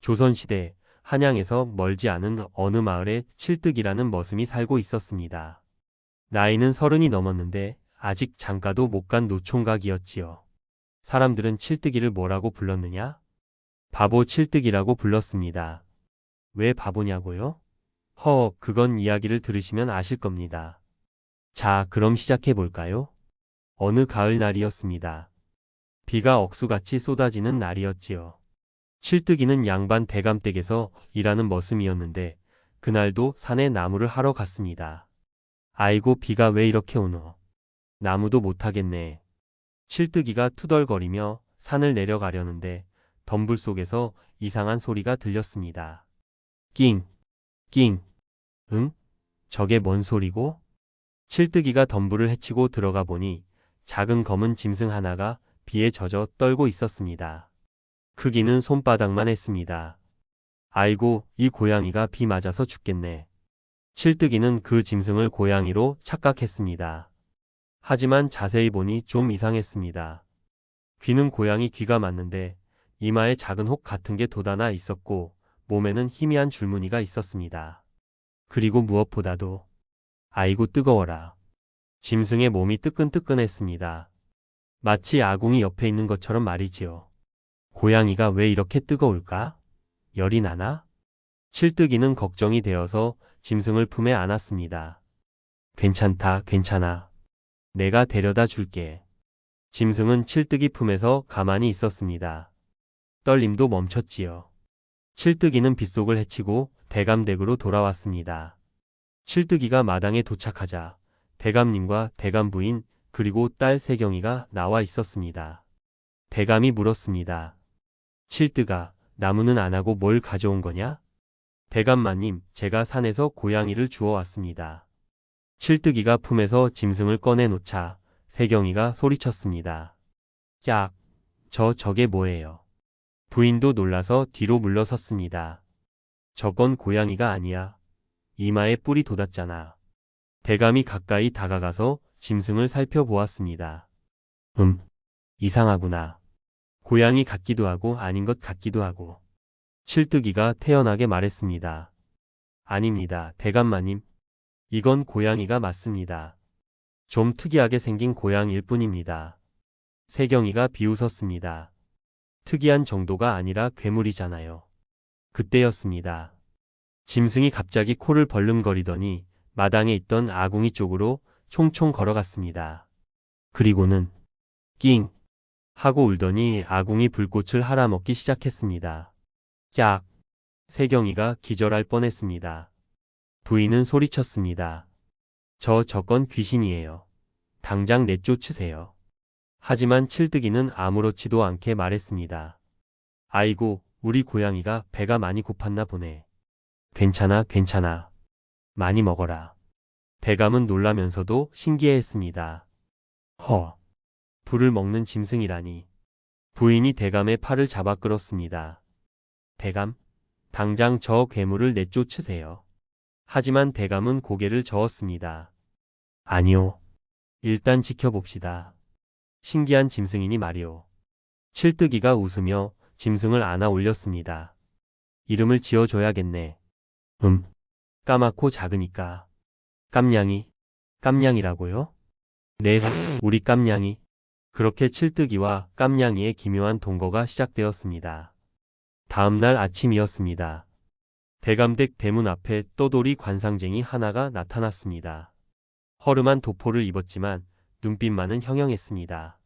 조선시대 한양에서 멀지 않은 어느 마을에 칠뜨기라는 머슴이 살고 있었습니다. 나이는 30이 넘었는데 아직 장가도 못 간 노총각이었지요. 사람들은 칠뜨기를 뭐라고 불렀느냐? 바보 칠뜨기라고 불렀습니다. 왜 바보냐고요? 그건 이야기를 들으시면 아실 겁니다. 자, 그럼 시작해 볼까요? 어느 가을 날이었습니다. 비가 억수같이 쏟아지는 날이었지요. 칠뜨기는 양반 대감댁에서 일하는 머슴이었는데 그날도 산에 나무를 하러 갔습니다. 아이고 비가 왜 이렇게 오노? 나무도 못하겠네. 칠뜨기가 투덜거리며 산을 내려가려는데 덤불 속에서 이상한 소리가 들렸습니다. 낑, 낑, 응? 저게 뭔 소리고? 칠뜨기가 덤불을 헤치고 들어가 보니 작은 검은 짐승 하나가 비에 젖어 떨고 있었습니다. 크기는 손바닥만 했습니다. 아이고, 이 고양이가 비 맞아서 죽겠네. 칠뜨기는 그 짐승을 고양이로 착각했습니다. 하지만 자세히 보니 좀 이상했습니다. 귀는 고양이 귀가 맞는데 이마에 작은 혹 같은 게 돋아나 있었고 몸에는 희미한 줄무늬가 있었습니다. 그리고 무엇보다도 아이고 뜨거워라. 짐승의 몸이 뜨끈뜨끈했습니다. 마치 아궁이 옆에 있는 것처럼 말이지요. 고양이가 왜 이렇게 뜨거울까? 열이 나나? 칠뜨기는 걱정이 되어서 짐승을 품에 안았습니다. 괜찮다, 괜찮아. 내가 데려다 줄게. 짐승은 칠뜨기 품에서 가만히 있었습니다. 떨림도 멈췄지요. 칠뜨기는 빗속을 헤치고 대감댁으로 돌아왔습니다. 칠뜨기가 마당에 도착하자 대감님과 대감 부인 그리고 딸 세경이가 나와 있었습니다. 대감이 물었습니다. 칠뜨가 나무는 안 하고 뭘 가져온 거냐? 대감마님, 제가 산에서 고양이를 주워왔습니다. 칠뜨기가 품에서 짐승을 꺼내놓자 세경이가 소리쳤습니다. 약, 저게 뭐예요? 부인도 놀라서 뒤로 물러섰습니다. 저건 고양이가 아니야. 이마에 뿔이 돋았잖아. 대감이 가까이 다가가서 짐승을 살펴보았습니다. 이상하구나. 고양이 같기도 하고 아닌 것 같기도 하고. 칠뜨기가 태연하게 말했습니다. 아닙니다, 대감마님. 이건 고양이가 맞습니다. 좀 특이하게 생긴 고양이일 뿐입니다. 세경이가 비웃었습니다. 특이한 정도가 아니라 괴물이잖아요. 그때였습니다. 짐승이 갑자기 코를 벌름거리더니 마당에 있던 아궁이 쪽으로 총총 걸어갔습니다. 그리고는 낑 하고 울더니 아궁이 불꽃을 할아먹기 시작했습니다. 약! 세경이가 기절할 뻔했습니다. 부인은 소리쳤습니다. 저건 귀신이에요. 당장 내쫓으세요. 하지만 칠뜨기는 아무렇지도 않게 말했습니다. 아이고, 우리 고양이가 배가 많이 고팠나 보네. 괜찮아. 많이 먹어라. 대감은 놀라면서도 신기해했습니다. 불을 먹는 짐승이라니. 부인이 대감의 팔을 잡아 끌었습니다. 대감, 당장 저 괴물을 내쫓으세요. 하지만 대감은 고개를 저었습니다. 아니요. 일단 지켜봅시다. 신기한 짐승이니 말이오. 칠뜨기가 웃으며 짐승을 안아 올렸습니다. 이름을 지어줘야겠네. 까맣고 작으니까. 깜냥이라고요? 네, 우리 깜냥이. 그렇게 칠뜨기와 깜냥이의 기묘한 동거가 시작되었습니다. 다음 날 아침이었습니다. 대감댁 대문 앞에 떠돌이 관상쟁이 하나가 나타났습니다. 허름한 도포를 입었지만 눈빛만은 형형했습니다.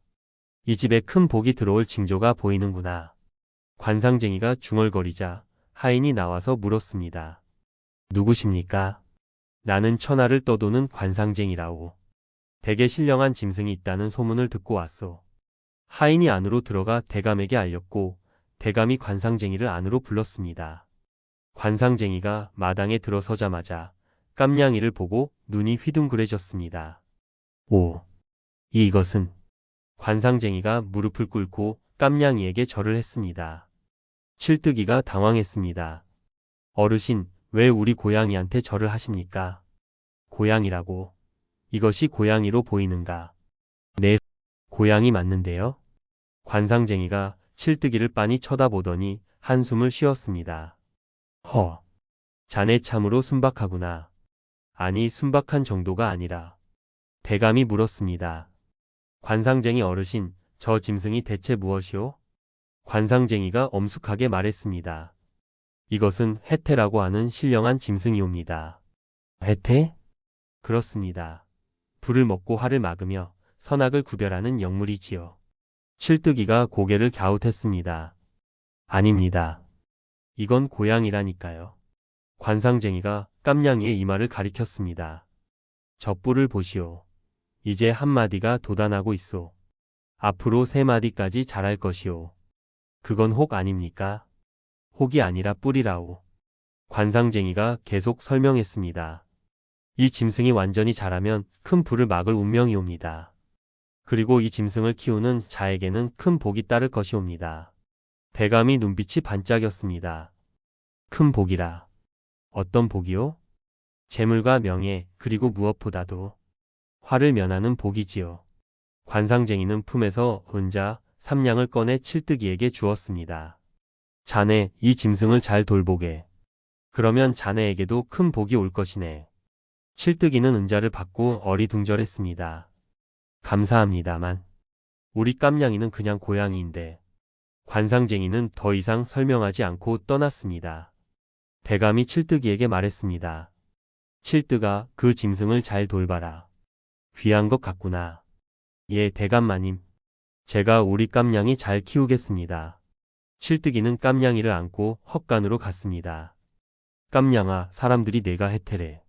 이 집에 큰 복이 들어올 징조가 보이는구나. 관상쟁이가 중얼거리자 하인이 나와서 물었습니다. 누구십니까? 나는 천하를 떠도는 관상쟁이라오. 댁에 신령한 짐승이 있다는 소문을 듣고 왔소. 하인이 안으로 들어가 대감에게 알렸고 대감이 관상쟁이를 안으로 불렀습니다. 관상쟁이가 마당에 들어서자마자 깜냥이를 보고 눈이 휘둥그레졌습니다. 이것은 관상쟁이가 무릎을 꿇고 깜냥이에게 절을 했습니다. 칠뜨기가 당황했습니다. 어르신, 왜 우리 고양이한테 절을 하십니까? 고양이라고. 이것이 고양이로 보이는가? 네, 고양이 맞는데요? 관상쟁이가 칠뜨기를 빤히 쳐다보더니 한숨을 쉬었습니다. 자네 참으로 순박하구나. 아니, 순박한 정도가 아니라. 대감이 물었습니다. 관상쟁이 어르신, 저 짐승이 대체 무엇이오? 관상쟁이가 엄숙하게 말했습니다. 이것은 해태라고 하는 신령한 짐승이옵니다. 해태? 그렇습니다. 불을 먹고 화를 막으며 선악을 구별하는 영물이지요. 칠뜨기가 고개를 갸웃했습니다. 아닙니다. 이건 고양이라니까요. 관상쟁이가 깜냥이의 이마를 가리켰습니다. 저 뿔을 보시오. 이제 한 마디가 돋아나고 있소. 앞으로 3마디까지 자랄 것이오. 그건 혹 아닙니까? 혹이 아니라 뿔이라오. 관상쟁이가 계속 설명했습니다. 이 짐승이 완전히 자라면 큰 불을 막을 운명이옵니다. 그리고 이 짐승을 키우는 자에게는 큰 복이 따를 것이옵니다. 대감이 눈빛이 반짝였습니다. 큰 복이라. 어떤 복이요? 재물과 명예, 그리고 무엇보다도 화를 면하는 복이지요. 관상쟁이는 품에서 은자 3냥을 꺼내 칠뜨기에게 주었습니다. 자네, 이 짐승을 잘 돌보게. 그러면 자네에게도 큰 복이 올 것이네. 칠뜨기는 은자를 받고 어리둥절했습니다. 감사합니다만 우리 깜냥이는 그냥 고양이인데. 관상쟁이는 더 이상 설명하지 않고 떠났습니다. 대감이 칠뜨기에게 말했습니다. 칠뜨가 그 짐승을 잘 돌봐라. 귀한 것 같구나. 예, 대감마님. 제가 우리 깜냥이 잘 키우겠습니다. 칠뜨기는 깜냥이를 안고 헛간으로 갔습니다. 깜냥아, 사람들이 내가 해태래.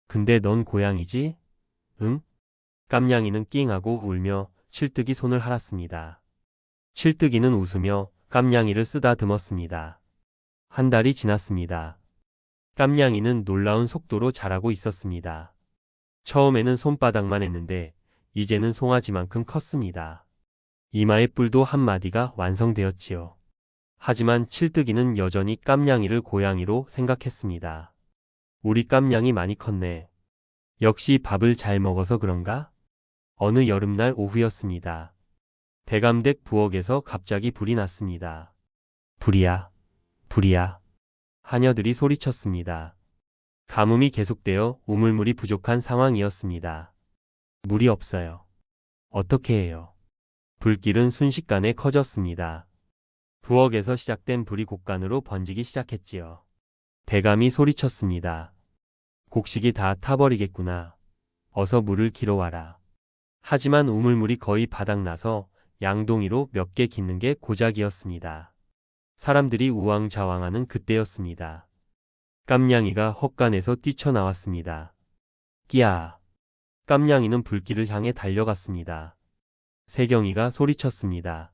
근데 넌 고양이지? 응? 깜냥이는 낑하고 울며 칠뜨기 손을 할았습니다. 칠뜨기는 웃으며 깜냥이를 쓰다듬었습니다. 한 달이 지났습니다. 깜냥이는 놀라운 속도로 자라고 있었습니다. 처음에는 손바닥만 했는데 이제는 송아지만큼 컸습니다. 이마의 뿔도 한 마디가 완성되었지요. 하지만 칠뜨기는 여전히 깜냥이를 고양이로 생각했습니다. 우리 깜냥이 많이 컸네. 역시 밥을 잘 먹어서 그런가? 어느 여름날 오후였습니다. 대감댁 부엌에서 갑자기 불이 났습니다. 불이야, 불이야. 하녀들이 소리쳤습니다. 가뭄이 계속되어 우물물이 부족한 상황이었습니다. 물이 없어요. 어떻게 해요? 불길은 순식간에 커졌습니다. 부엌에서 시작된 불이 곳간으로 번지기 시작했지요. 대감이 소리쳤습니다. 곡식이 다 타버리겠구나. 어서 물을 길어와라. 하지만 우물물이 거의 바닥나서 양동이로 몇 개 깃는 게 고작이었습니다. 사람들이 우왕좌왕하는 그때였습니다. 깜냥이가 헛간에서 뛰쳐나왔습니다. 끼야. 깜냥이는 불길을 향해 달려갔습니다. 세경이가 소리쳤습니다.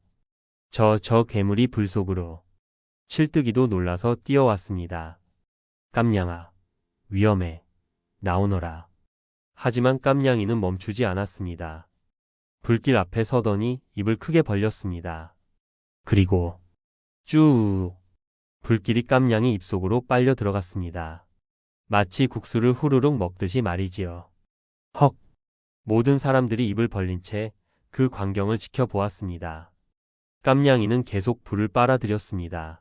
저 괴물이 불 속으로. 칠뜨기도 놀라서 뛰어왔습니다. 깜냥아, 위험해. 나오너라. 하지만 깜냥이는 멈추지 않았습니다. 불길 앞에 서더니 입을 크게 벌렸습니다. 그리고 쭉 불길이 깜냥이 입속으로 빨려 들어갔습니다. 마치 국수를 후루룩 먹듯이 말이지요. 헉! 모든 사람들이 입을 벌린 채 그 광경을 지켜보았습니다. 깜냥이는 계속 불을 빨아들였습니다.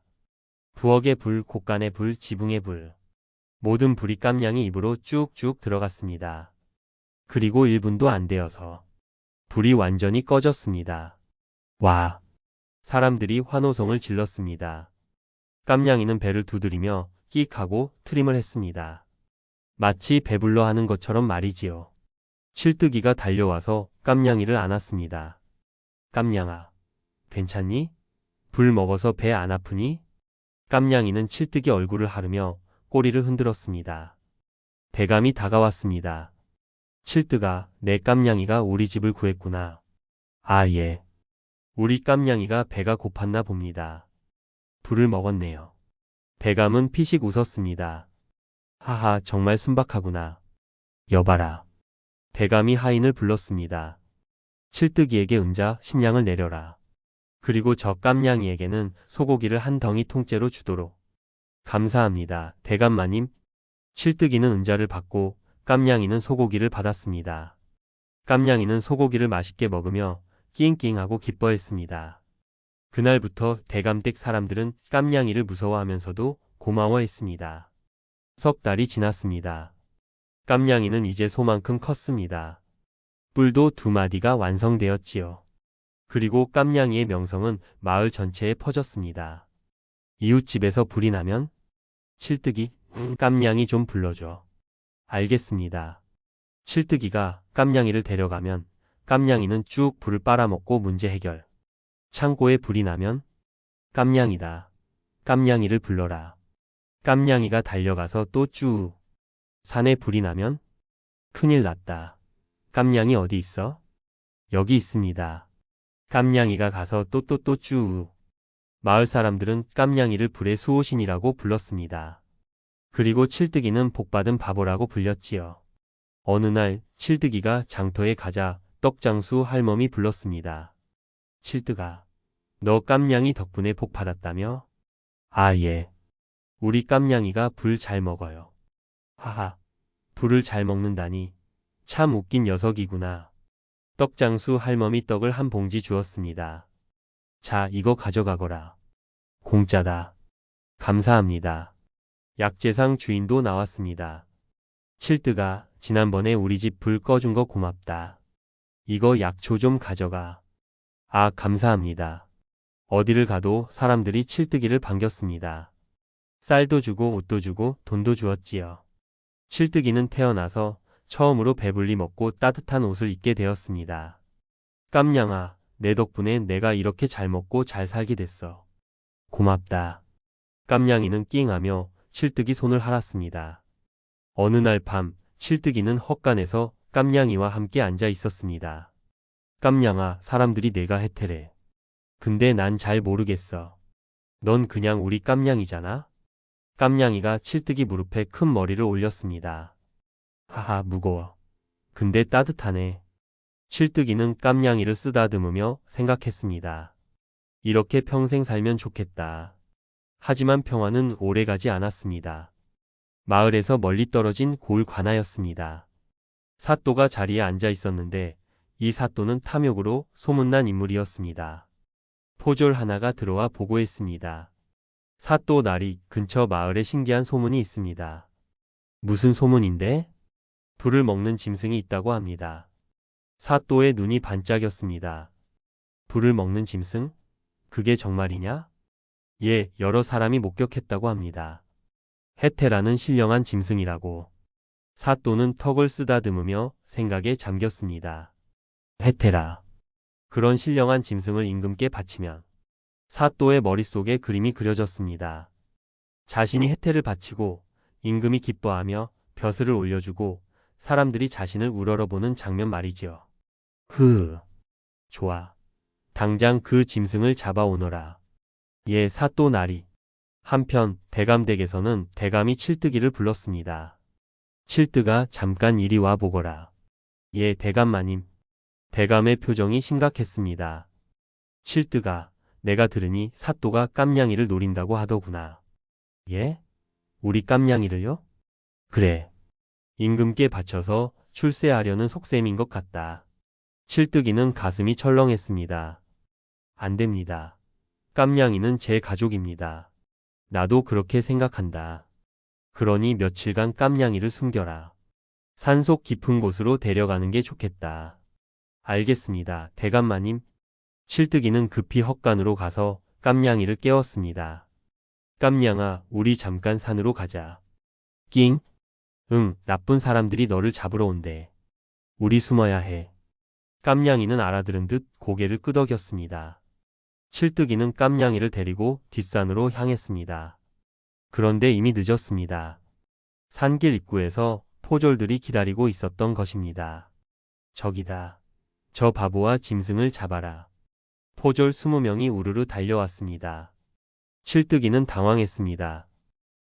부엌의 불, 곳간의 불, 지붕의 불. 모든 불이 깜냥이 입으로 쭉쭉 들어갔습니다. 그리고 1분도 안 되어서 불이 완전히 꺼졌습니다. 와! 사람들이 환호성을 질렀습니다. 깜냥이는 배를 두드리며 끽 하고 트림을 했습니다. 마치 배불러 하는 것처럼 말이지요. 칠뜨기가 달려와서 깜냥이를 안았습니다. 깜냥아, 괜찮니? 불 먹어서 배 안 아프니? 깜냥이는 칠뜨기 얼굴을 하르며 꼬리를 흔들었습니다. 대감이 다가왔습니다. 칠뜨가, 내 깜냥이가 우리 집을 구했구나. 아, 예. 우리 깜냥이가 배가 고팠나 봅니다. 불을 먹었네요. 대감은 피식 웃었습니다. 하하, 정말 순박하구나. 여봐라. 대감이 하인을 불렀습니다. 칠뜨기에게 은자 10냥을 내려라. 그리고 저 깜냥이에게는 소고기를 한 덩이 통째로 주도록. 감사합니다, 대감마님. 칠뜨기는 은자를 받고 깜냥이는 소고기를 받았습니다. 깜냥이는 소고기를 맛있게 먹으며 낑낑하고 기뻐했습니다. 그날부터 대감댁 사람들은 깜냥이를 무서워하면서도 고마워했습니다. 석 달이 지났습니다. 깜냥이는 이제 소만큼 컸습니다. 뿔도 2마디가 완성되었지요. 그리고 깜냥이의 명성은 마을 전체에 퍼졌습니다. 이웃집에서 불이 나면 칠뜨기, 깜냥이 좀 불러줘. 알겠습니다. 칠뜨기가 깜냥이를 데려가면 깜냥이는 쭉 불을 빨아먹고 문제 해결. 창고에 불이 나면 깜냥이다. 깜냥이를 불러라. 깜냥이가 달려가서 또 쭉. 산에 불이 나면 큰일 났다. 깜냥이 어디 있어? 여기 있습니다. 깜냥이가 가서 또 쭉. 마을 사람들은 깜냥이를 불의 수호신이라고 불렀습니다. 그리고 칠뜨기는 복받은 바보라고 불렸지요. 어느 날 칠뜨기가 장터에 가자 떡장수 할멈이 불렀습니다. 칠뜨가, 너 깜냥이 덕분에 복 받았다며? 아, 예. 우리 깜냥이가 불 잘 먹어요. 하하, 불을 잘 먹는다니. 참 웃긴 녀석이구나. 떡장수 할멈이 떡을 한 봉지 주었습니다. 자, 이거 가져가거라. 공짜다. 감사합니다. 약재상 주인도 나왔습니다. 칠뜨가, 지난번에 우리 집 불 꺼준 거 고맙다. 이거 약초 좀 가져가. 아, 감사합니다. 어디를 가도 사람들이 칠뜨기를 반겼습니다. 쌀도 주고 옷도 주고 돈도 주었지요. 칠뜨기는 태어나서 처음으로 배불리 먹고 따뜻한 옷을 입게 되었습니다. 깜냥아, 내 덕분에 내가 이렇게 잘 먹고 잘 살게 됐어. 고맙다. 깜냥이는 낑하며 칠뜨기 손을 할았습니다. 어느 날 밤, 칠뜨기는 헛간에서 깜냥이와 함께 앉아 있었습니다. 깜냥아, 사람들이 내가 해태래. 근데 난 잘 모르겠어. 넌 그냥 우리 깜냥이잖아? 깜냥이가 칠뜨기 무릎에 큰 머리를 올렸습니다. 하하, 무거워. 근데 따뜻하네. 칠뜨기는 깜냥이를 쓰다듬으며 생각했습니다. 이렇게 평생 살면 좋겠다. 하지만 평화는 오래가지 않았습니다. 마을에서 멀리 떨어진 고을 관하였습니다. 사또가 자리에 앉아 있었는데 이 사또는 탐욕으로 소문난 인물이었습니다. 포졸 하나가 들어와 보고했습니다. 사또 나리, 근처 마을에 신기한 소문이 있습니다. 무슨 소문인데? 불을 먹는 짐승이 있다고 합니다. 사또의 눈이 반짝였습니다. 불을 먹는 짐승? 그게 정말이냐? 예, 여러 사람이 목격했다고 합니다. 해태라는 신령한 짐승이라고. 사또는 턱을 쓰다듬으며 생각에 잠겼습니다. 해태라. 그런 신령한 짐승을 임금께 바치면 사또의 머릿속에 그림이 그려졌습니다. 자신이 해태를 바치고 임금이 기뻐하며 벼슬을 올려주고 사람들이 자신을 우러러보는 장면 말이지요. 좋아. 당장 그 짐승을 잡아오너라. 예, 사또 나리. 한편 대감댁에서는 대감이 칠뜨기를 불렀습니다. 칠뜨가 잠깐 이리 와 보거라. 예, 대감마님. 대감의 표정이 심각했습니다. 칠뜨가, 내가 들으니 사또가 깜냥이를 노린다고 하더구나. 예? 우리 깜냥이를요? 그래. 임금께 바쳐서 출세하려는 속셈인 것 같다. 칠뜨기는 가슴이 철렁했습니다. 안 됩니다. 깜냥이는 제 가족입니다. 나도 그렇게 생각한다. 그러니 며칠간 깜냥이를 숨겨라. 산속 깊은 곳으로 데려가는 게 좋겠다. 알겠습니다, 대감마님. 칠뜨기는 급히 헛간으로 가서 깜냥이를 깨웠습니다. 깜냥아, 우리 잠깐 산으로 가자. 낑? 응, 나쁜 사람들이 너를 잡으러 온대. 우리 숨어야 해. 깜냥이는 알아들은 듯 고개를 끄덕였습니다. 칠뜨기는 깜냥이를 데리고 뒷산으로 향했습니다. 그런데 이미 늦었습니다. 산길 입구에서 포졸들이 기다리고 있었던 것입니다. 저기다. 저 바보와 짐승을 잡아라. 포졸 20명이 우르르 달려왔습니다. 칠뜨기는 당황했습니다.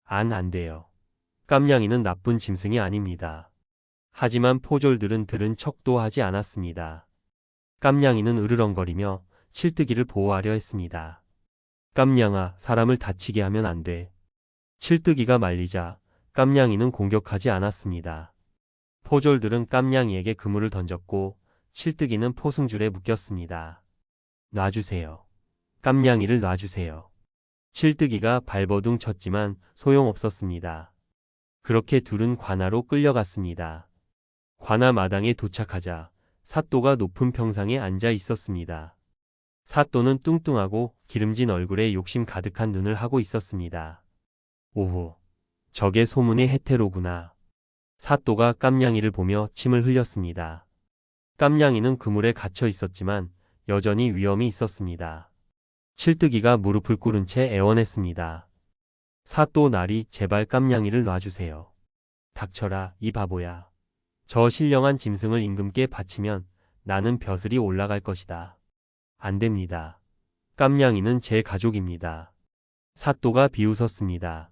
안 돼요. 깜냥이는 나쁜 짐승이 아닙니다. 하지만 포졸들은 들은 척도 하지 않았습니다. 깜냥이는 으르렁거리며 칠뜨기를 보호하려 했습니다. 깜냥아, 사람을 다치게 하면 안 돼. 칠뜨기가 말리자 깜냥이는 공격하지 않았습니다. 포졸들은 깜냥이에게 그물을 던졌고 칠뜨기는 포승줄에 묶였습니다. 놔주세요. 깜냥이를 놔주세요. 칠뜨기가 발버둥 쳤지만 소용없었습니다. 그렇게 둘은 관아로 끌려갔습니다. 관아 마당에 도착하자 사또가 높은 평상에 앉아 있었습니다. 사또는 뚱뚱하고 기름진 얼굴에 욕심 가득한 눈을 하고 있었습니다. 오호, 저게 소문의 해태로구나. 사또가 깜냥이를 보며 침을 흘렸습니다. 깜냥이는 그물에 갇혀 있었지만 여전히 위험이 있었습니다. 칠뜨기가 무릎을 꿇은 채 애원했습니다. 사또 나리, 제발 깜냥이를 놔주세요. 닥쳐라, 이 바보야. 저 신령한 짐승을 임금께 바치면 나는 벼슬이 올라갈 것이다. 안 됩니다. 깜냥이는 제 가족입니다. 사또가 비웃었습니다.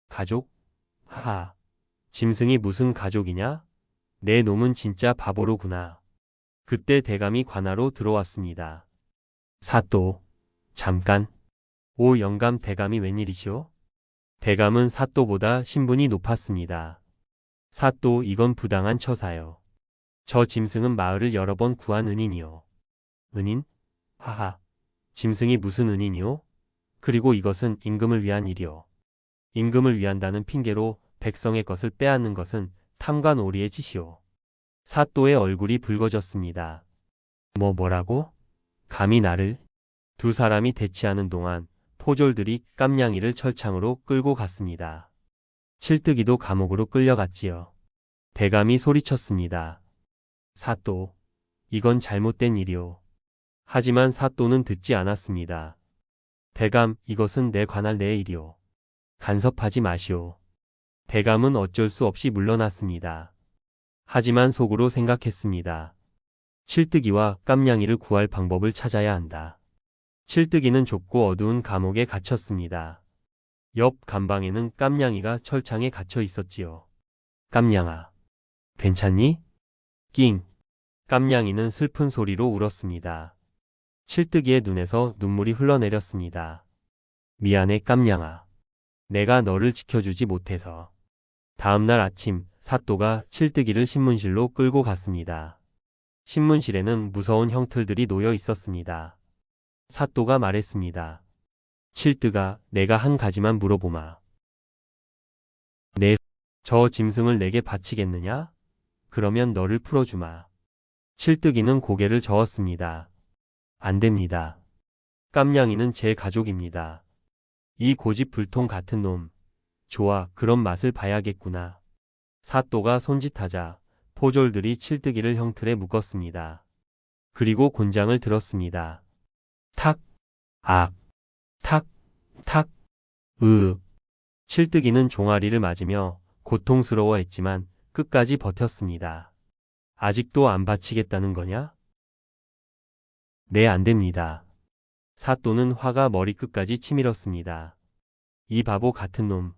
가족? 하하. 짐승이 무슨 가족이냐? 내 놈은 진짜 바보로구나. 그때 대감이 관아로 들어왔습니다. 사또, 잠깐. 오 영감, 대감이 웬일이시오? 대감은 사또보다 신분이 높았습니다. 사또, 이건 부당한 처사요. 저 짐승은 마을을 여러 번 구한 은인이요. 은인? 하하. 짐승이 무슨 은인이요? 그리고 이것은 임금을 위한 일이요. 임금을 위한다는 핑계로 백성의 것을 빼앗는 것은 탐관 오리의 짓이요. 사또의 얼굴이 붉어졌습니다. 뭐라고? 감히 나를? 두 사람이 대치하는 동안 포졸들이 깜냥이를 철창으로 끌고 갔습니다. 칠뜨기도 감옥으로 끌려갔지요. 대감이 소리쳤습니다. 사또, 이건 잘못된 일이오. 하지만 사또는 듣지 않았습니다. 대감, 이것은 내 관할 내 일이오. 간섭하지 마시오. 대감은 어쩔 수 없이 물러났습니다. 하지만 속으로 생각했습니다. 칠뜨기와 깜냥이를 구할 방법을 찾아야 한다. 칠뜨기는 좁고 어두운 감옥에 갇혔습니다. 옆 감방에는 깜냥이가 철창에 갇혀 있었지요. 깜냥아, 괜찮니? 낑. 깜냥이는 슬픈 소리로 울었습니다. 칠뜨기의 눈에서 눈물이 흘러내렸습니다. 미안해 깜냥아. 내가 너를 지켜주지 못해서. 다음날 아침 사또가 칠뜨기를 신문실로 끌고 갔습니다. 신문실에는 무서운 형틀들이 놓여 있었습니다. 사또가 말했습니다. 칠뜨가, 내가 한 가지만 물어보마. 저 짐승을 내게 바치겠느냐? 그러면 너를 풀어주마. 칠뜨기는 고개를 저었습니다. 안 됩니다. 깜냥이는 제 가족입니다. 이 고집불통 같은 놈. 좋아, 그런 맛을 봐야겠구나. 사또가 손짓하자 포졸들이 칠뜨기를 형틀에 묶었습니다. 그리고 곤장을 들었습니다. 탁, 악, 탁, 탁, 칠뜨기는 종아리를 맞으며 고통스러워했지만 끝까지 버텼습니다. 아직도 안 바치겠다는 거냐? 네, 안 됩니다. 사또는 화가 머리끝까지 치밀었습니다. 이 바보 같은 놈.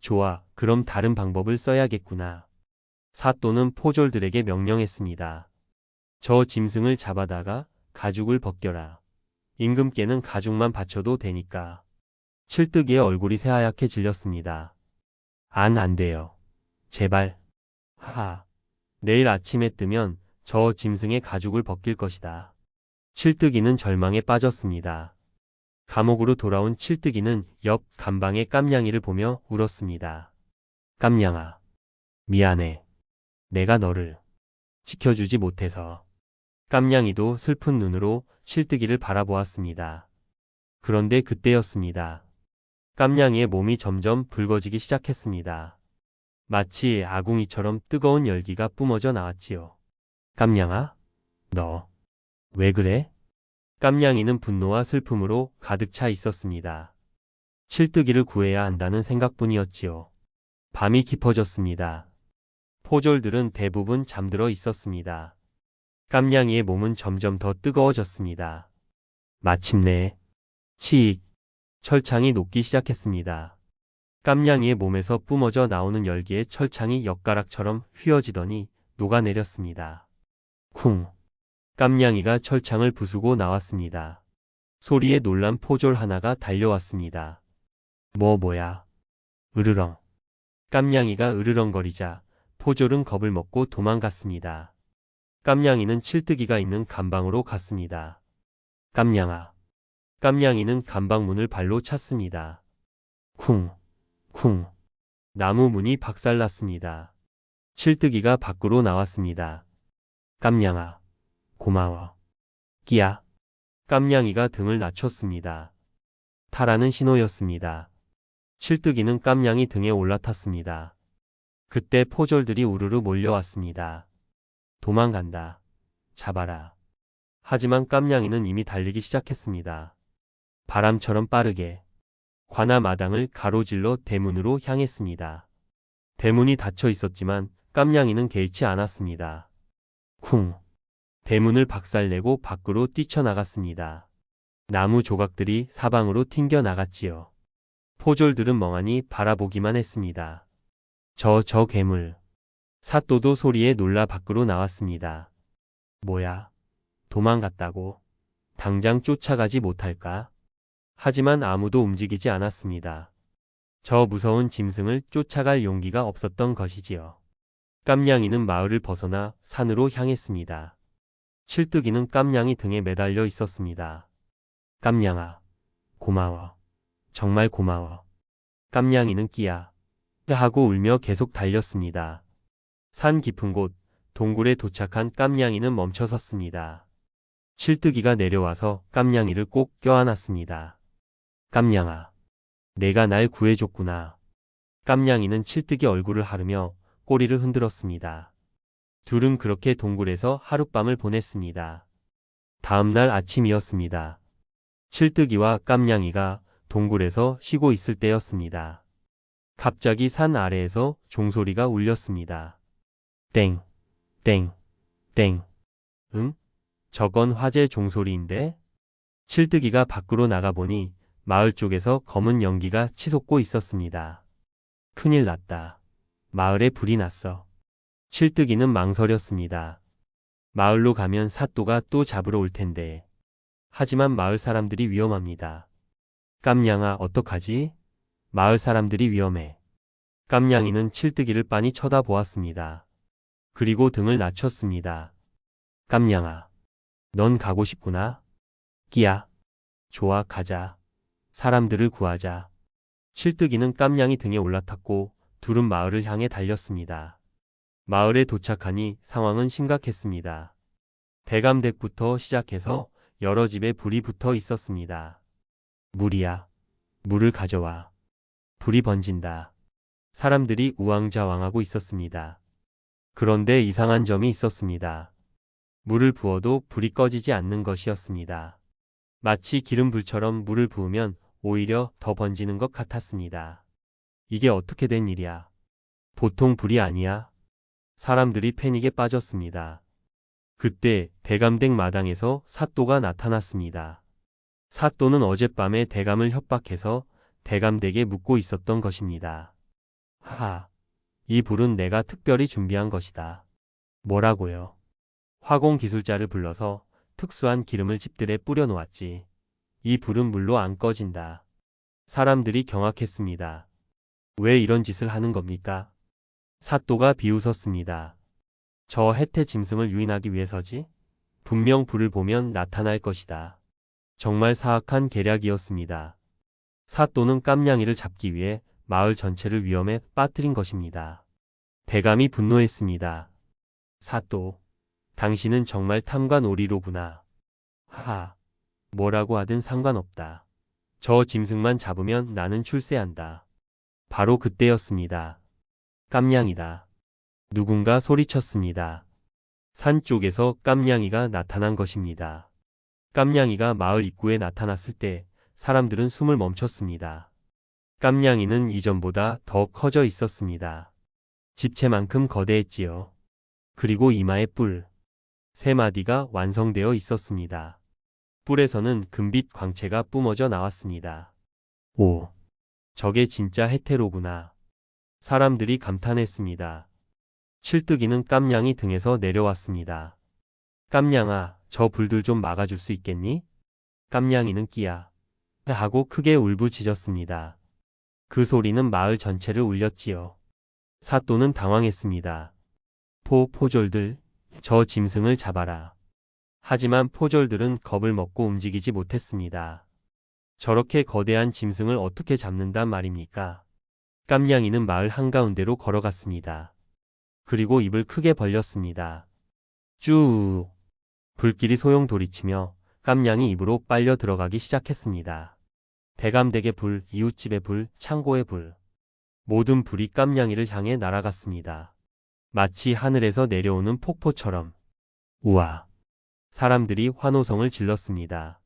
좋아, 그럼 다른 방법을 써야겠구나. 사또는 포졸들에게 명령했습니다. 저 짐승을 잡아다가 가죽을 벗겨라. 임금께는 가죽만 바쳐도 되니까. 칠뜨기의 얼굴이 새하얗게 질렸습니다. 안 돼요. 제발. 하하. 내일 아침에 뜨면 저 짐승의 가죽을 벗길 것이다. 칠뜨기는 절망에 빠졌습니다. 감옥으로 돌아온 칠뜨기는 옆 감방의 깜냥이를 보며 울었습니다. 깜냥아. 미안해. 내가 너를 지켜주지 못해서. 깜냥이도 슬픈 눈으로 칠뜨기를 바라보았습니다. 그런데 그때였습니다. 깜냥이의 몸이 점점 붉어지기 시작했습니다. 마치 아궁이처럼 뜨거운 열기가 뿜어져 나왔지요. 깜냥아? 너 왜 그래? 깜냥이는 분노와 슬픔으로 가득 차 있었습니다. 칠뜨기를 구해야 한다는 생각뿐이었지요. 밤이 깊어졌습니다. 포졸들은 대부분 잠들어 있었습니다. 깜냥이의 몸은 점점 더 뜨거워졌습니다. 마침내 치익, 철창이 녹기 시작했습니다. 깜냥이의 몸에서 뿜어져 나오는 열기에 철창이 엿가락처럼 휘어지더니 녹아내렸습니다. 쿵! 깜냥이가 철창을 부수고 나왔습니다. 소리에 놀란 포졸 하나가 달려왔습니다. 뭐야? 으르렁. 깜냥이가 으르렁거리자 포졸은 겁을 먹고 도망갔습니다. 깜냥이는 칠뜨기가 있는 감방으로 갔습니다. 깜냥아. 깜냥이는 감방문을 발로 찼습니다. 쿵, 쿵. 나무 문이 박살났습니다. 칠뜨기가 밖으로 나왔습니다. 깜냥아, 고마워. 끼야. 깜냥이가 등을 낮췄습니다. 타라는 신호였습니다. 칠뜨기는 깜냥이 등에 올라탔습니다. 그때 포졸들이 우르르 몰려왔습니다. 도망간다. 잡아라. 하지만 깜냥이는 이미 달리기 시작했습니다. 바람처럼 빠르게 관아 마당을 가로질러 대문으로 향했습니다. 대문이 닫혀 있었지만 깜냥이는 개의치 않았습니다. 쿵. 대문을 박살내고 밖으로 뛰쳐나갔습니다. 나무 조각들이 사방으로 튕겨 나갔지요. 포졸들은 멍하니 바라보기만 했습니다. 저 괴물. 사또도 소리에 놀라 밖으로 나왔습니다. 뭐야? 도망갔다고? 당장 쫓아가지 못할까? 하지만 아무도 움직이지 않았습니다. 저 무서운 짐승을 쫓아갈 용기가 없었던 것이지요. 깜냥이는 마을을 벗어나 산으로 향했습니다. 칠뜨기는 깜냥이 등에 매달려 있었습니다. 깜냥아, 고마워. 정말 고마워. 깜냥이는 끼야. 하고 울며 계속 달렸습니다. 산 깊은 곳, 동굴에 도착한 깜냥이는 멈춰섰습니다. 칠뜨기가 내려와서 깜냥이를 꼭 껴안았습니다. 깜냥아, 내가 날 구해줬구나. 깜냥이는 칠뜨기 얼굴을 하르며 꼬리를 흔들었습니다. 둘은 그렇게 동굴에서 하룻밤을 보냈습니다. 다음 날 아침이었습니다. 칠뜨기와 깜냥이가 동굴에서 쉬고 있을 때였습니다. 갑자기 산 아래에서 종소리가 울렸습니다. 땡, 땡, 땡. 응? 저건 화재 종소리인데? 칠뜨기가 밖으로 나가보니 마을 쪽에서 검은 연기가 치솟고 있었습니다. 큰일 났다. 마을에 불이 났어. 칠뜨기는 망설였습니다. 마을로 가면 사또가 또 잡으러 올 텐데. 하지만 마을 사람들이 위험합니다. 깜냥아, 어떡하지? 마을 사람들이 위험해. 깜냥이는 칠뜨기를 빤히 쳐다보았습니다. 그리고 등을 낮췄습니다. 깜냥아, 넌 가고 싶구나? 끼야. 좋아, 가자. 사람들을 구하자. 칠뜨기는 깜냥이 등에 올라탔고 둘은 마을을 향해 달렸습니다. 마을에 도착하니 상황은 심각했습니다. 대감댁부터 시작해서 여러 집에 불이 붙어 있었습니다. 물이야. 물을 가져와. 불이 번진다. 사람들이 우왕좌왕하고 있었습니다. 그런데 이상한 점이 있었습니다. 물을 부어도 불이 꺼지지 않는 것이었습니다. 마치 기름불처럼 물을 부으면 오히려 더 번지는 것 같았습니다. 이게 어떻게 된 일이야? 보통 불이 아니야? 사람들이 패닉에 빠졌습니다. 그때 대감댁 마당에서 사또가 나타났습니다. 사또는 어젯밤에 대감을 협박해서 대감댁에 묵고 있었던 것입니다. 하하, 이 불은 내가 특별히 준비한 것이다. 뭐라고요? 화공기술자를 불러서 특수한 기름을 집들에 뿌려 놓았지. 이 불은 물로 안 꺼진다. 사람들이 경악했습니다. 왜 이런 짓을 하는 겁니까? 사또가 비웃었습니다. 저 혜태 짐승을 유인하기 위해서지? 분명 불을 보면 나타날 것이다. 정말 사악한 계략이었습니다. 사또는 깜냥이를 잡기 위해 마을 전체를 위험에 빠뜨린 것입니다. 대감이 분노했습니다. 사또, 당신은 정말 탐관오리로구나. 하하, 뭐라고 하든 상관없다. 저 짐승만 잡으면 나는 출세한다. 바로 그때였습니다. 깜냥이다. 누군가 소리쳤습니다. 산 쪽에서 깜냥이가 나타난 것입니다. 깜냥이가 마을 입구에 나타났을 때 사람들은 숨을 멈췄습니다. 깜냥이는 이전보다 더 커져 있었습니다. 집채만큼 거대했지요. 그리고 이마에 뿔 3마디가 완성되어 있었습니다. 뿔에서는 금빛 광채가 뿜어져 나왔습니다. 오, 저게 진짜 혜태로구나. 사람들이 감탄했습니다. 칠뜨기는 깜냥이 등에서 내려왔습니다. 깜냥아, 저 불들 좀 막아줄 수 있겠니? 깜냥이는 끼야. 하고 크게 울부짖었습니다. 그 소리는 마을 전체를 울렸지요. 사또는 당황했습니다. 포졸들, 저 짐승을 잡아라. 하지만 포졸들은 겁을 먹고 움직이지 못했습니다. 저렇게 거대한 짐승을 어떻게 잡는단 말입니까? 깜냥이는 마을 한가운데로 걸어갔습니다. 그리고 입을 크게 벌렸습니다. 쭉. 불길이 소용돌이치며 깜냥이 입으로 빨려 들어가기 시작했습니다. 대감댁의 불, 이웃집의 불, 창고의 불. 모든 불이 깜냥이를 향해 날아갔습니다. 마치 하늘에서 내려오는 폭포처럼. 우와. 사람들이 환호성을 질렀습니다.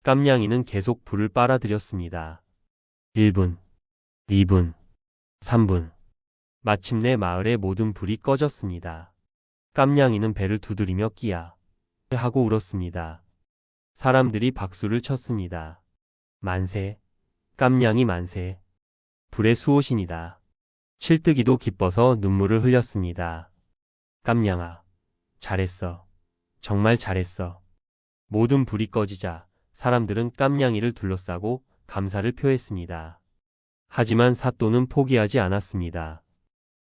깜냥이는 계속 불을 빨아들였습니다. 1분, 2분, 3분. 마침내 마을의 모든 불이 꺼졌습니다. 깜냥이는 배를 두드리며 끼야 하고 울었습니다. 사람들이 박수를 쳤습니다. 만세, 깜냥이 만세. 불의 수호신이다. 칠뜨기도 기뻐서 눈물을 흘렸습니다. 깜냥아, 잘했어. 정말 잘했어. 모든 불이 꺼지자 사람들은 깜냥이를 둘러싸고 감사를 표했습니다. 하지만 사또는 포기하지 않았습니다.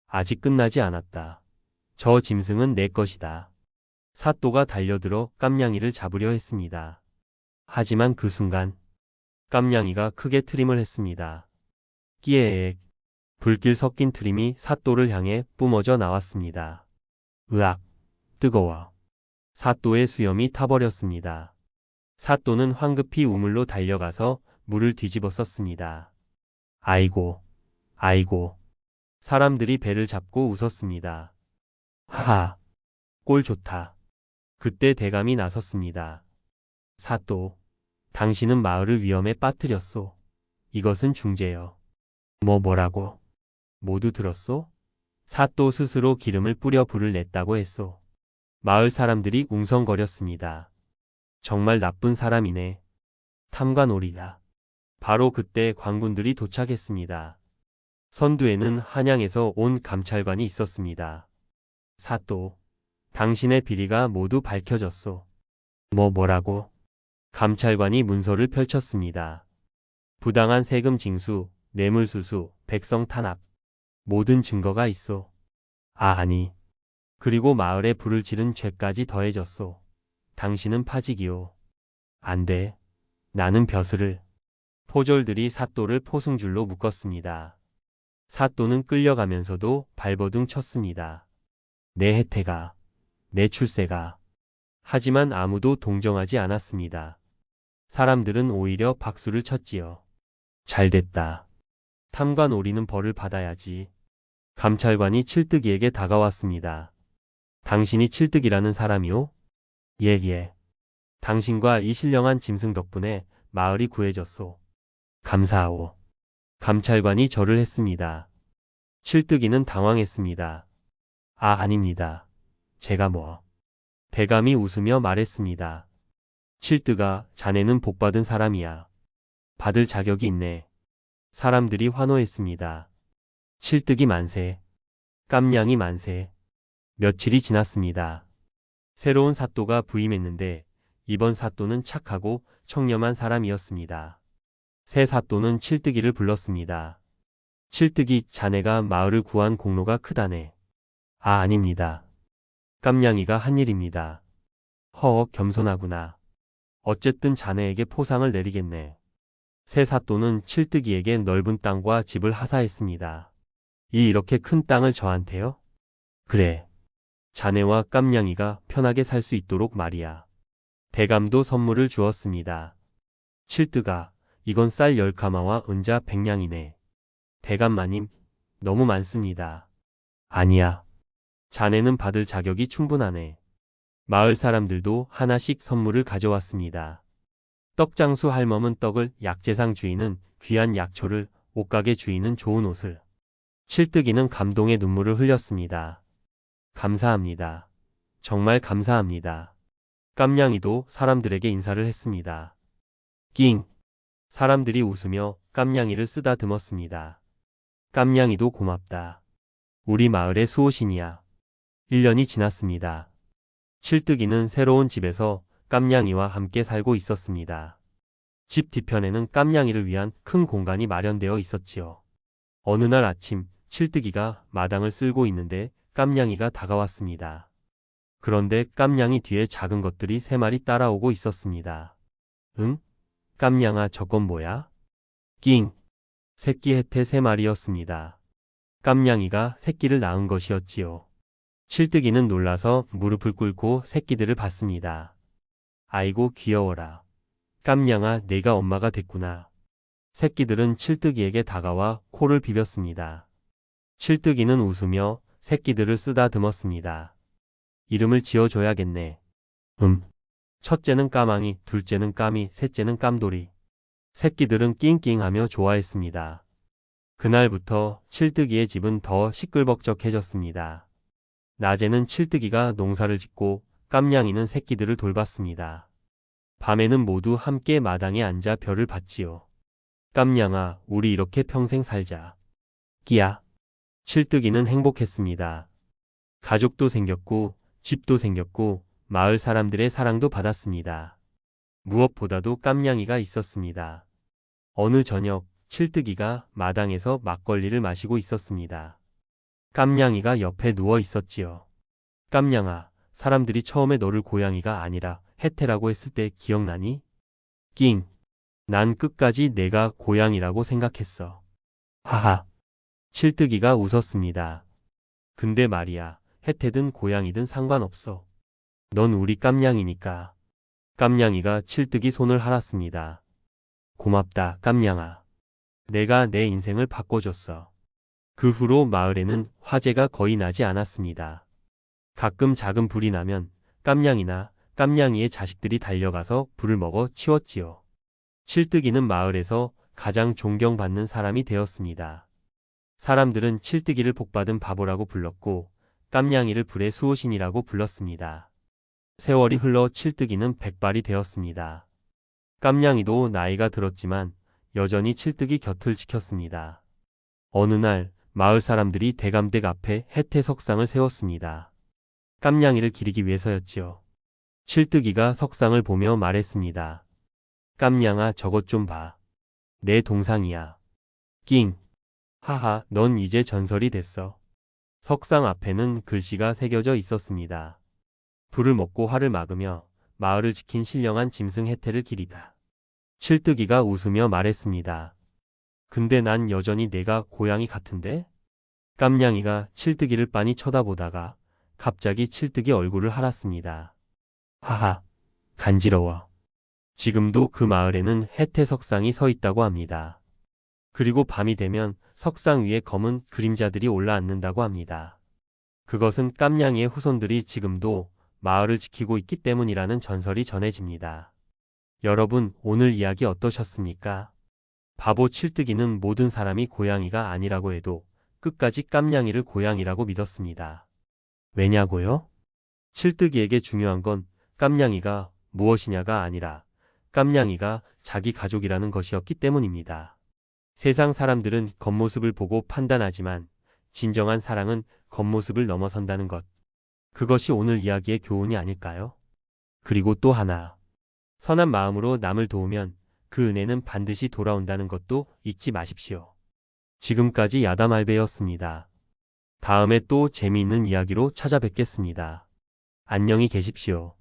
아직 끝나지 않았다. 저 짐승은 내 것이다. 사또가 달려들어 깜냥이를 잡으려 했습니다. 하지만 그 순간 깜냥이가 크게 트림을 했습니다. 끼에액. 불길 섞인 트림이 사또를 향해 뿜어져 나왔습니다. 으악, 뜨거워. 사또의 수염이 타버렸습니다. 사또는 황급히 우물로 달려가서 물을 뒤집어 썼습니다. 아이고, 아이고. 사람들이 배를 잡고 웃었습니다. 하하, 꼴 좋다. 그때 대감이 나섰습니다. 사또, 당신은 마을을 위험에 빠뜨렸소. 이것은 중죄여. 뭐라고? 모두 들었소? 사또 스스로 기름을 뿌려 불을 냈다고 했소. 마을 사람들이 웅성거렸습니다. 정말 나쁜 사람이네. 탐관오리다. 바로 그때 관군들이 도착했습니다. 선두에는 한양에서 온 감찰관이 있었습니다. 사또, 당신의 비리가 모두 밝혀졌소. 뭐라고? 감찰관이 문서를 펼쳤습니다. 부당한 세금 징수, 뇌물수수, 백성 탄압. 모든 증거가 있소. 아니. 그리고 마을에 불을 지른 죄까지 더해졌소. 당신은 파직이오. 안 돼. 나는 벼슬을. 포졸들이 사또를 포승줄로 묶었습니다. 사또는 끌려가면서도 발버둥 쳤습니다. 내 혜태가, 내 출세가. 하지만 아무도 동정하지 않았습니다. 사람들은 오히려 박수를 쳤지요. 잘됐다. 탐관오리는 벌을 받아야지. 감찰관이 칠뜨기에게 다가왔습니다. 당신이 칠뜨기라는 사람이오? 예. 당신과 이 신령한 짐승 덕분에 마을이 구해졌소. 감사하오. 감찰관이 절을 했습니다. 칠뜨기는 당황했습니다. 아닙니다. 제가 뭐. 대감이 웃으며 말했습니다. 칠뜨가, 자네는 복받은 사람이야. 받을 자격이 있네. 사람들이 환호했습니다. 칠뜨기 만세. 깜냥이 만세. 며칠이 지났습니다. 새로운 사또가 부임했는데 이번 사또는 착하고 청렴한 사람이었습니다. 새 사또는 칠뜨기를 불렀습니다. 칠뜨기, 자네가 마을을 구한 공로가 크다네. 아닙니다. 깜냥이가 한 일입니다. 겸손하구나. 어쨌든 자네에게 포상을 내리겠네. 새 사또는 칠뜨기에게 넓은 땅과 집을 하사했습니다. 이렇게 큰 땅을 저한테요? 그래. 자네와 깜냥이가 편하게 살 수 있도록 말이야. 대감도 선물을 주었습니다. 칠뜨가, 이건 쌀 10가마와 은자 100냥이네. 대감 마님, 너무 많습니다. 아니야. 자네는 받을 자격이 충분하네. 마을 사람들도 하나씩 선물을 가져왔습니다. 떡장수 할멈은 떡을, 약재상 주인은 귀한 약초를, 옷가게 주인은 좋은 옷을. 칠뜨기는 감동의 눈물을 흘렸습니다. 감사합니다. 정말 감사합니다. 깜냥이도 사람들에게 인사를 했습니다. 낑! 사람들이 웃으며 깜냥이를 쓰다듬었습니다. 깜냥이도 고맙다. 우리 마을의 수호신이야. 1년이 지났습니다. 칠뜨기는 새로운 집에서 깜냥이와 함께 살고 있었습니다. 집 뒤편에는 깜냥이를 위한 큰 공간이 마련되어 있었지요. 어느 날 아침 칠뜨기가 마당을 쓸고 있는데 깜냥이가 다가왔습니다. 그런데 깜냥이 뒤에 작은 것들이 3마리 따라오고 있었습니다. 응? 깜냥아, 저건 뭐야? 낑. 새끼 혜태 3마리였습니다. 깜냥이가 새끼를 낳은 것이었지요. 칠뜨기는 놀라서 무릎을 꿇고 새끼들을 봤습니다. 아이고 귀여워라. 깜냥아, 내가 엄마가 됐구나. 새끼들은 칠뜨기에게 다가와 코를 비볐습니다. 칠뜨기는 웃으며 새끼들을 쓰다듬었습니다. 이름을 지어줘야겠네. 첫째는 까망이, 둘째는 까미, 셋째는 깜돌이. 새끼들은 낑낑하며 좋아했습니다. 그날부터 칠뜨기의 집은 더 시끌벅적해졌습니다. 낮에는 칠뜨기가 농사를 짓고 깜냥이는 새끼들을 돌봤습니다. 밤에는 모두 함께 마당에 앉아 별을 봤지요. 깜냥아, 우리 이렇게 평생 살자. 끼야. 칠뜨기는 행복했습니다. 가족도 생겼고 집도 생겼고 마을 사람들의 사랑도 받았습니다. 무엇보다도 깜냥이가 있었습니다. 어느 저녁 칠뜨기가 마당에서 막걸리를 마시고 있었습니다. 깜냥이가 옆에 누워 있었지요. 깜냥아, 사람들이 처음에 너를 고양이가 아니라 혜태라고 했을 때 기억나니? 낑. 난 끝까지 내가 고양이라고 생각했어. 하하. 칠뜨기가 웃었습니다. 근데 말이야, 혜태든 고양이든 상관없어. 넌 우리 깜냥이니까. 깜냥이가 칠뜨기 손을 할았습니다. 고맙다, 깜냥아. 내가 내 인생을 바꿔줬어. 그 후로 마을에는 화재가 거의 나지 않았습니다. 가끔 작은 불이 나면 깜냥이나 깜냥이의 자식들이 달려가서 불을 먹어 치웠지요. 칠뜨기는 마을에서 가장 존경받는 사람이 되었습니다. 사람들은 칠뜨기를 복받은 바보라고 불렀고 깜냥이를 불의 수호신이라고 불렀습니다. 세월이 흘러 칠뜨기는 백발이 되었습니다. 깜냥이도 나이가 들었지만 여전히 칠뜨기 곁을 지켰습니다. 어느 날 마을 사람들이 대감댁 앞에 혜태 석상을 세웠습니다. 깜냥이를 기리기 위해서였지요. 칠뜨기가 석상을 보며 말했습니다. 깜냥아, 저것 좀 봐. 내 동상이야. 낑. 하하, 넌 이제 전설이 됐어. 석상 앞에는 글씨가 새겨져 있었습니다. 불을 먹고 화를 막으며 마을을 지킨 신령한 짐승 혜태를 기리다. 칠뜨기가 웃으며 말했습니다. 근데 난 여전히 내가 고양이 같은데? 깜냥이가 칠뜨기를 빤히 쳐다보다가 갑자기 칠뜨기 얼굴을 할았습니다. 하하, 간지러워. 지금도 그 마을에는 혜태 석상이 서 있다고 합니다. 그리고 밤이 되면 석상 위에 검은 그림자들이 올라앉는다고 합니다. 그것은 깜냥이의 후손들이 지금도 마을을 지키고 있기 때문이라는 전설이 전해집니다. 여러분, 오늘 이야기 어떠셨습니까? 바보 칠뜨기는 모든 사람이 고양이가 아니라고 해도 끝까지 깜냥이를 고양이라고 믿었습니다. 왜냐고요? 칠뜨기에게 중요한 건 깜냥이가 무엇이냐가 아니라 깜냥이가 자기 가족이라는 것이었기 때문입니다. 세상 사람들은 겉모습을 보고 판단하지만 진정한 사랑은 겉모습을 넘어선다는 것. 그것이 오늘 이야기의 교훈이 아닐까요? 그리고 또 하나. 선한 마음으로 남을 도우면 그 은혜는 반드시 돌아온다는 것도 잊지 마십시오. 지금까지 야담알베였습니다. 다음에 또 재미있는 이야기로 찾아뵙겠습니다. 안녕히 계십시오.